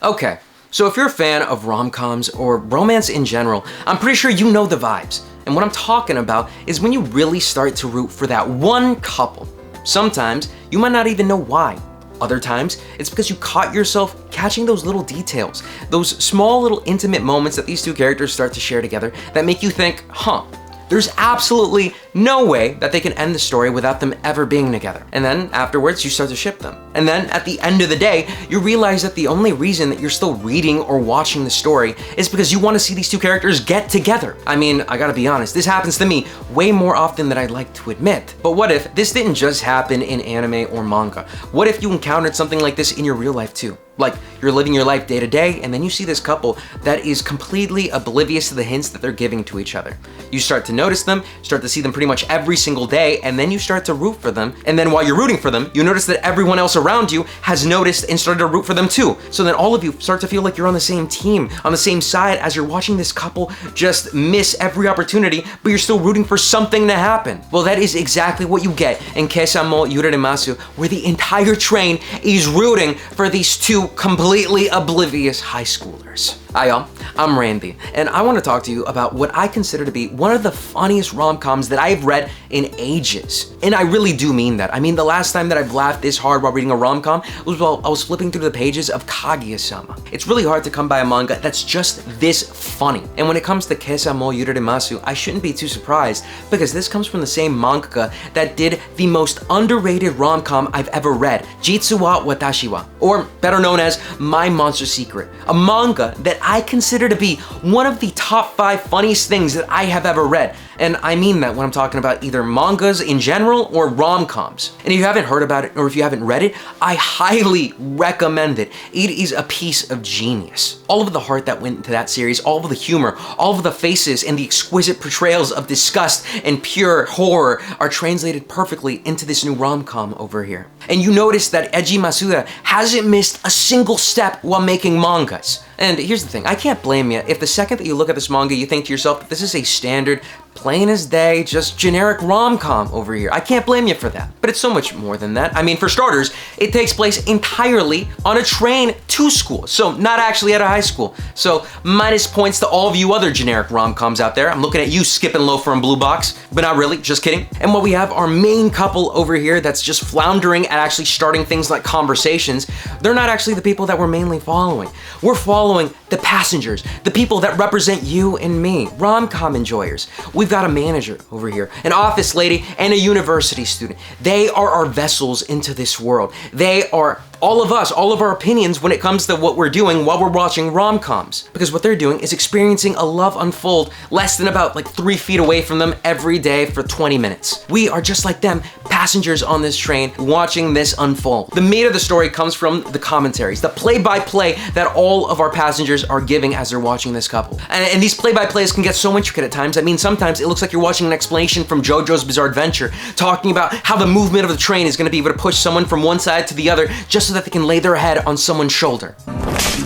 Okay, so if you're a fan of rom-coms or romance in general, I'm pretty sure you know the vibes. And what I'm talking about is when you really start to root for that one couple. Sometimes you might not even know why. Other times, it's because you caught yourself catching those little details, those small little intimate moments that these two characters start to share together that make you think, there's absolutely no way that they can end the story without them ever being together. And then afterwards, you start to ship them. And then at the end of the day, you realize that the only reason that you're still reading or watching the story is because you want to see these two characters get together. I mean, I gotta be honest, this happens to me way more often than I'd like to admit. But what if this didn't just happen in anime or manga? What if you encountered something like this in your real life too? Like, you're living your life day to day, and then you see this couple that is completely oblivious to the hints that they're giving to each other. You start to notice them, start to see them pretty much every single day, and then you start to root for them. And then while you're rooting for them, you notice that everyone else around you has noticed and started to root for them too. So then all of you start to feel like you're on the same team, on the same side as you're watching this couple just miss every opportunity, but you're still rooting for something to happen. Well, that is exactly what you get in Kesa mo Yuraretemasu, where the entire train is rooting for these two completely oblivious high schoolers. Hi y'all, I'm Randy, and I want to talk to you about what I consider to be one of the funniest rom-coms that I've read in ages. And I really do mean that. I mean, the last time that I've laughed this hard while reading a rom-com was while I was flipping through the pages of Kaguya-sama. It's really hard to come by a manga that's just this funny. And when it comes to Kesa mo Yuraretemasu, I shouldn't be too surprised because this comes from the same mangaka that did the most underrated rom-com I've ever read, Jitsu wa watashi wa, or better known as My Monster Secret, a manga that I consider to be one of the top 5 funniest things that I have ever read. And I mean that when I'm talking about either mangas in general or rom-coms. And if you haven't heard about it or if you haven't read it, I highly recommend it. It is a piece of genius. All of the heart that went into that series, all of the humor, all of the faces and the exquisite portrayals of disgust and pure horror are translated perfectly into this new rom-com over here. And you notice that Eiji Masuda hasn't missed a single step while making mangas. And here's the thing, I can't blame you if the second that you look at this manga, you think to yourself that this is a standard, plain as day, just generic rom-com over here. I can't blame you for that. But it's so much more than that. I mean, for starters, it takes place entirely on a train to school, so not actually at a high school. So minus points to all of you other generic rom-coms out there. I'm looking at you, Skippin' Loafer and Blue Box, but not really, just kidding. And while we have our main couple over here that's just floundering at actually starting things like conversations, they're not actually the people that we're mainly following. We're following the passengers, the people that represent you and me, rom-com enjoyers. We've got a manager over here, an office lady, and a university student. They are our vessels into this world. They are all of us, all of our opinions when it comes to what we're doing while we're watching rom-coms. Because what they're doing is experiencing a love unfold less than about 3 feet away from them every day for 20 minutes. We are just like them, passengers on this train watching this unfold. The meat of the story comes from the commentaries, the play-by-play that all of our passengers are giving as they're watching this couple. And these play-by-plays can get so intricate at times. I mean, sometimes it looks like you're watching an explanation from JoJo's Bizarre Adventure, talking about how the movement of the train is going to be able to push someone from one side to the other just so that they can lay their head on someone's shoulder.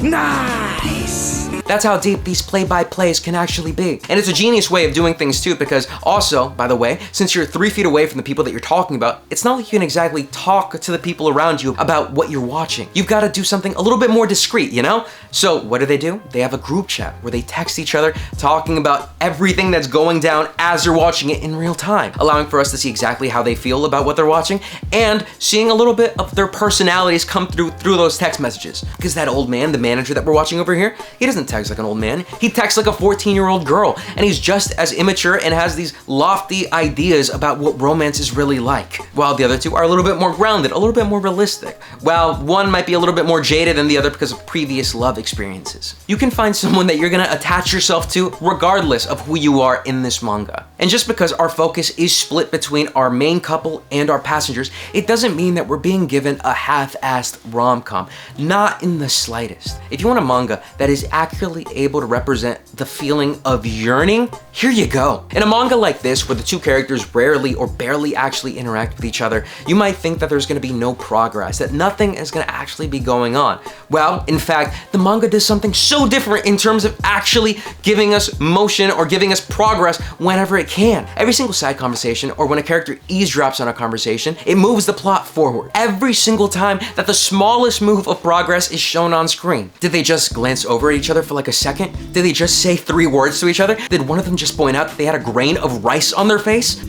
Nice! That's how deep these play-by-plays can actually be. And it's a genius way of doing things too, because also, by the way, since you're 3 feet away from the people that you're talking about, it's not like you can exactly talk to the people around you about what you're watching. You've got to do something a little bit more discreet, you know? So what do? They have a group chat where they text each other talking about everything that's going down as they're watching it in real time, allowing for us to see exactly how they feel about what they're watching and seeing a little bit of their personalities come through those text messages. Because that old man, the manager that we're watching over here, he doesn't text like an old man. He texts like a 14-year-old girl, and he's just as immature and has these lofty ideas about what romance is really like, while the other two are a little bit more grounded, a little bit more realistic, while one might be a little bit more jaded than the other because of previous love experiences. You can find someone that you're gonna attach yourself to regardless of who you are in this manga. And just because our focus is split between our main couple and our passengers, it doesn't mean that we're being given a half-assed rom-com. Not in the slightest. If you want a manga that is accurately able to represent the feeling of yearning, here you go. In a manga like this, where the two characters rarely or barely actually interact with each other, you might think that there's gonna be no progress, that nothing is gonna actually be going on. Well, in fact, the manga does something so different in terms of actually giving us motion or giving us progress whenever it can. Every single side conversation, or when a character eavesdrops on a conversation, it moves the plot forward. Every single time that the smallest move of progress is shown on screen. Did they just glance over at each other for like a second? Did they just say 3 words to each other? Did one of them just point out that they had a grain of rice on their face?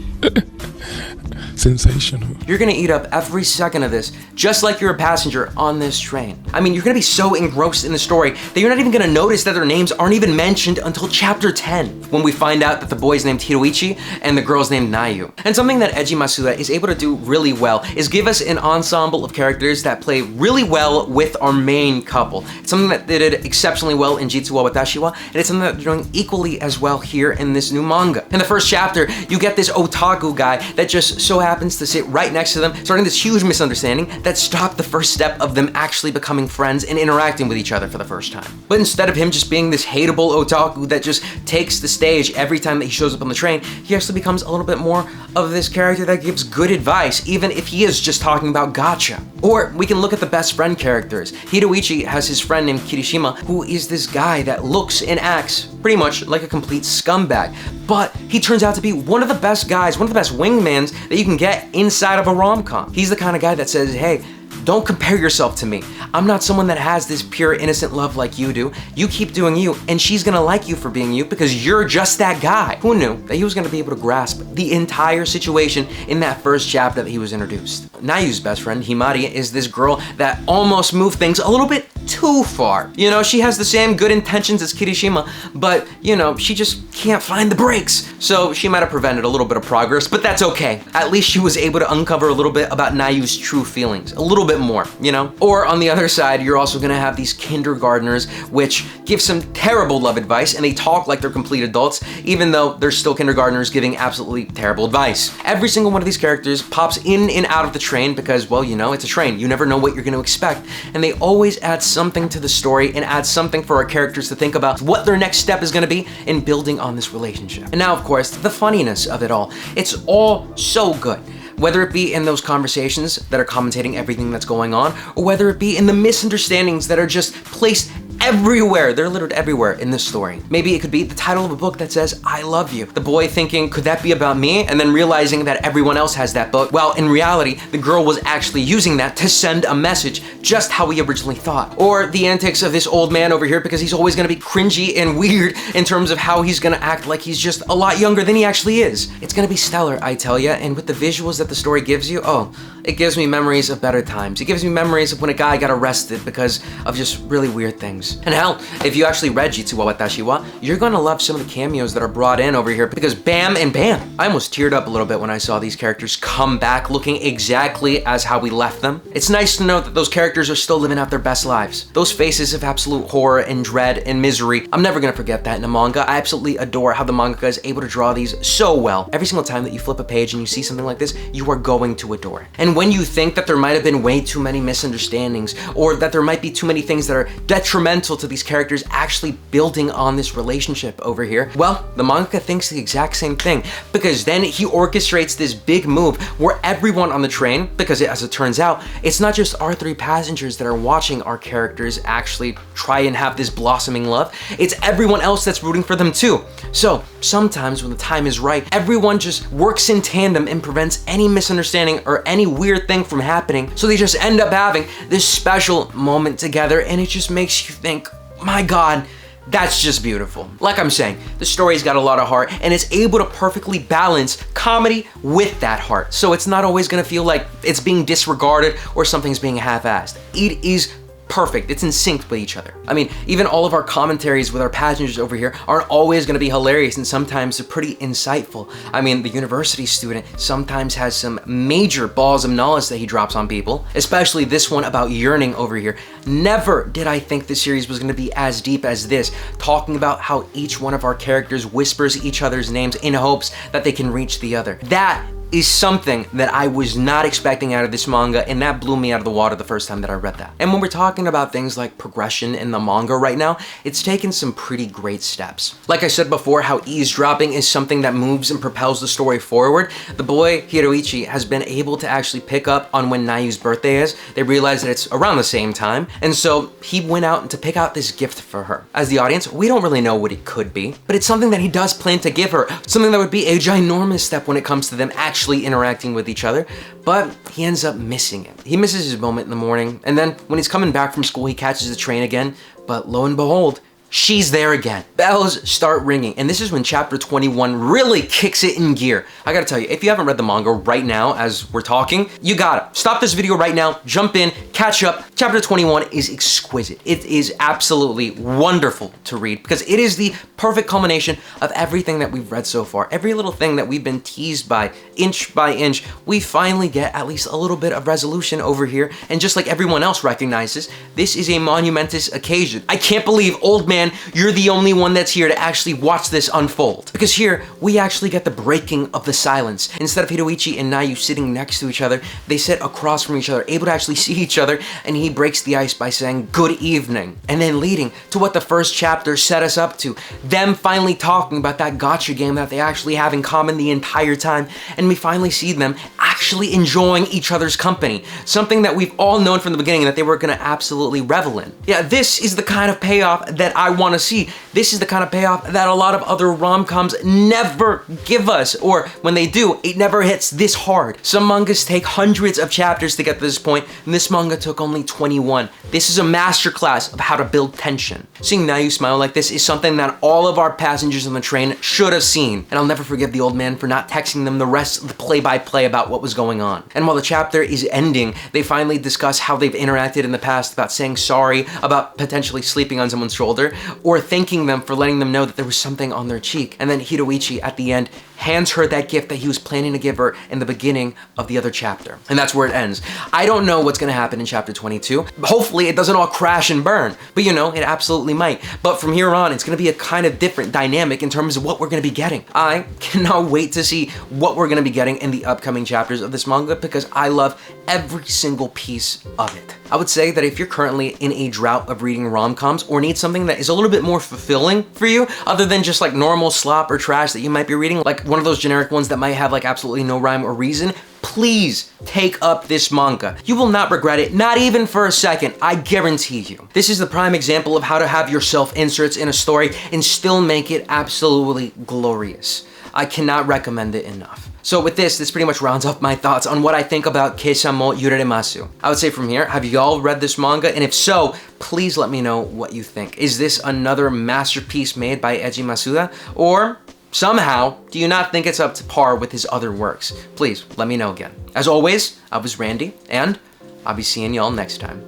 Sensational. You're gonna eat up every second of this, just like you're a passenger on this train. I mean, you're gonna be so engrossed in the story that you're not even gonna notice that their names aren't even mentioned until chapter 10, when we find out that the boy's named Hiroichi and the girl's named Nayu. And something that Eiji Masuda is able to do really well is give us an ensemble of characters that play really well with our main couple. It's something that they did exceptionally well in Jitsu wa watashi wa, and it's something that they're doing equally as well here in this new manga. In the first chapter, you get this otaku guy that just so happens to sit right next to them, starting this huge misunderstanding that stopped the first step of them actually becoming friends and interacting with each other for the first time. But instead of him just being this hateable otaku that just takes the stage every time that he shows up on the train, he actually becomes a little bit more of this character that gives good advice, even if he is just talking about gotcha. Or we can look at the best friend characters. Hiroichi has his friend named Kirishima, who is this guy that looks and acts pretty much like a complete scumbag. But he turns out to be one of the best guys, one of the best wingmans that you can get inside of a rom-com. He's the kind of guy that says, hey, don't compare yourself to me. I'm not someone that has this pure innocent love like you do. You keep doing you, and she's gonna like you for being you because you're just that guy. Who knew that he was gonna be able to grasp the entire situation in that first chapter that he was introduced? Nayu's best friend, Himari, is this girl that almost moved things a little bit too far. You know, she has the same good intentions as Kirishima, but, you know, she just can't find the brakes. So she might have prevented a little bit of progress, but that's okay. At least she was able to uncover a little bit about Nayu's true feelings. A little bit more, you know? Or on the other side, you're also gonna have these kindergartners, which give some terrible love advice, and they talk like they're complete adults, even though they're still kindergartners giving absolutely terrible advice. Every single one of these characters pops in and out of the train because, well, you know, it's a train. You never know what you're gonna expect. And they always add something to the story and add something for our characters to think about what their next step is gonna be in building on this relationship. And now, of course, the funniness of it all. It's all so good. Whether it be in those conversations that are commentating everything that's going on, or whether it be in the misunderstandings that are just placed everywhere. They're littered everywhere in this story. Maybe it could be the title of a book that says, I love you. The boy thinking, could that be about me? And then realizing that everyone else has that book. Well, in reality, the girl was actually using that to send a message, just how we originally thought. Or the antics of this old man over here because he's always gonna be cringy and weird in terms of how he's gonna act like he's just a lot younger than he actually is. It's gonna be stellar, I tell ya, and with the visuals that the story gives you, oh, it gives me memories of better times. It gives me memories of when a guy got arrested because of just really weird things. And hell, if you actually read Jitsu wa watashi wa, you're gonna love some of the cameos that are brought in over here because bam and bam. I almost teared up a little bit when I saw these characters come back looking exactly as how we left them. It's nice to know that those characters are still living out their best lives. Those faces of absolute horror and dread and misery, I'm never gonna forget that in a manga. I absolutely adore how the mangaka is able to draw these so well. Every single time that you flip a page and you see something like this, you are going to adore it. And when you think that there might have been way too many misunderstandings or that there might be too many things that are detrimental to these characters actually building on this relationship over here, well, the mangaka thinks the exact same thing because then he orchestrates this big move where everyone on the train, because as it turns out, it's not just our 3 passengers that are watching our characters actually try and have this blossoming love, it's everyone else that's rooting for them too. So sometimes when the time is right, everyone just works in tandem and prevents any misunderstanding or any weird thing from happening. So they just end up having this special moment together and it just makes you think, my God, that's just beautiful. Like I'm saying, the story's got a lot of heart and it's able to perfectly balance comedy with that heart. So it's not always gonna feel like it's being disregarded or something's being half-assed. It is perfect. It's in sync with each other. I mean, even all of our commentaries with our passengers over here aren't always gonna be hilarious and sometimes they're pretty insightful. I mean, the university student sometimes has some major balls of knowledge that he drops on people, especially this one about yearning over here. Never did I think this series was gonna be as deep as this, talking about how each one of our characters whispers each other's names in hopes that they can reach the other. That is something that I was not expecting out of this manga, and that blew me out of the water the first time that I read that. And when we're talking about things like progression in the manga right now, it's taken some pretty great steps. Like I said before, how eavesdropping is something that moves and propels the story forward. The boy Hiroichi has been able to actually pick up on when Nayu's birthday is. They realize that it's around the same time, and so he went out to pick out this gift for her. As the audience, we don't really know what it could be, but it's something that he does plan to give her, something that would be a ginormous step when it comes to them actually interacting with each other, but he ends up missing it. He misses his moment in the morning, and then when he's coming back from school, he catches the train again, but lo and behold, she's there again. Bells start ringing, and this is when chapter 21 really kicks it in gear. I gotta tell you, if you haven't read the manga right now as we're talking, you gotta stop this video right now, jump in, catch up. Chapter 21 is exquisite. It is absolutely wonderful to read because it is the perfect culmination of everything that we've read so far. Every little thing that we've been teased by inch, we finally get at least a little bit of resolution over here, and just like everyone else recognizes, this is a monumentous occasion. I can't believe, old man, you're the only one that's here to actually watch this unfold. Because here, we actually get the breaking of the silence. Instead of Hiroichi and Nayu sitting next to each other, they sit across from each other, able to actually see each other, and he breaks the ice by saying, "Good evening." And then leading to what the first chapter set us up to, them finally talking about that gotcha game that they actually have in common the entire time, and we finally see them actually enjoying each other's company. Something that we've all known from the beginning that they were gonna absolutely revel in. Yeah, this is the kind of payoff that I want to see. This is the kind of payoff that a lot of other rom-coms never give us, or when they do, it never hits this hard. Some mangas take hundreds of chapters to get to this point, and this manga took only 21. This is a masterclass of how to build tension. Seeing Nayu smile like this is something that all of our passengers on the train should have seen, and I'll never forgive the old man for not texting them the rest of the play-by-play about what was going on. And while the chapter is ending, they finally discuss how they've interacted in the past, about saying sorry, about potentially sleeping on someone's shoulder, or thanking them for letting them know that there was something on their cheek. And then Hiroichi at the end hands her that gift that he was planning to give her in the beginning of the other chapter. And that's where it ends. I don't know what's gonna happen in chapter 22. Hopefully it doesn't all crash and burn, but you know, it absolutely might. But from here on, it's gonna be a kind of different dynamic in terms of what we're gonna be getting. I cannot wait to see what we're gonna be getting in the upcoming chapters of this manga because I love every single piece of it. I would say that if you're currently in a drought of reading rom-coms or need something that is a little bit more fulfilling for you, other than just like normal slop or trash that you might be reading, like one of those generic ones that might have like absolutely no rhyme or reason, please take up this manga. You will not regret it, not even for a second, I guarantee you. This is the prime example of how to have your self-inserts in a story and still make it absolutely glorious. I cannot recommend it enough. So with this pretty much rounds up my thoughts on what I think about Kesa mo Yuraretemasu. I would say from here, have you all read this manga? And if so, please let me know what you think. Is this another masterpiece made by Eiji Masuda? Or somehow, do you not think it's up to par with his other works? Please let me know again. As always, I was Randy, and I'll be seeing y'all next time.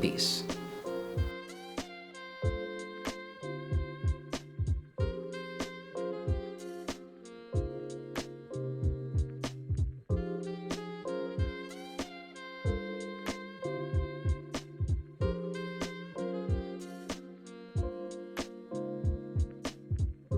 Peace.